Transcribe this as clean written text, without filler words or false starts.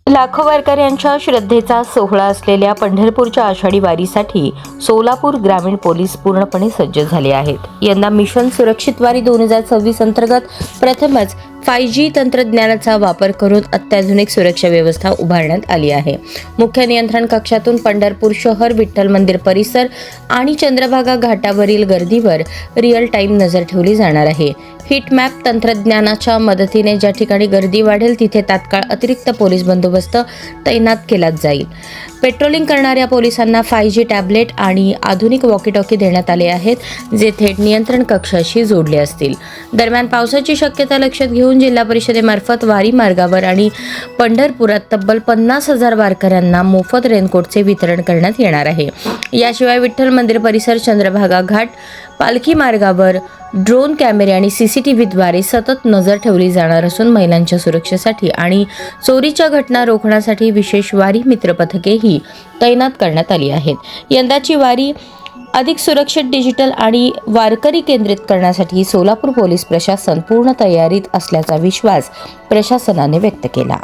लाखो वारकऱ्यांच्या श्रद्धेचा सोहळा असलेल्या पंढरपूरच्या आषाढी वारीसाठी सोलापूर ग्रामीण पोलीस पूर्णपणे सज्ज झाले आहेत. यंदा मिशन सुरक्षित वारी 2026 अंतर्गत प्रथमच 5G तंत्रज्ञानाचा वापर करून अत्याधुनिक सुरक्षा व्यवस्था उभारण्यात आली आहे. मुख्य नियंत्रण कक्षातून पंढरपूर शहर, विठ्ठल मंदिर परिसर आणि चंद्रभागा घाटावरील गर्दीवर रिअल टाइम नजर ठेवली जाणार आहे. हिट मॅप तंत्रज्ञानाच्या मदतीने ज्या ठिकाणी गर्दी वाढेल तिथे तात्काळ अतिरिक्त पोलीस बंदोबस्त तैनात केला जाईल. पेट्रोलिंग करणाऱ्या पोलिसांना 5G टॅबलेट आणि आधुनिक वॉकी-टॉकी देण्यात आले आहेत, जे थेट नियंत्रण कक्षाशी जोडले असतील. दरम्यान पावसाची शक्यता लक्षात घेऊन जिल्हा परिषदेमार्फत वारी मार्गावर आणि पंढरपुरात तब्बल 50,000 वारकऱ्यांना मोफत रेनकोटचे वितरण करण्यात येणार आहे. याशिवाय विठ्ठल मंदिर परिसर, चंद्रभागा घाट, पालखी मार्गावर ड्रोन कॅमेरे आणि CCTVद्वारे सतत नजर ठेवली जाणार असून महिलांच्या सुरक्षेसाठी आणि चोरीच्या घटना रोखण्यासाठी विशेष वारी मित्र पथकेही तैनात करण्यात आली आहेत. यंदाची वारी अधिक सुरक्षित, डिजिटल आणि वारकरी केंद्रित करण्यासाठी सोलापूर पोलीस प्रशासन पूर्ण तयारीत असल्याचा विश्वास प्रशासनाने व्यक्त केला.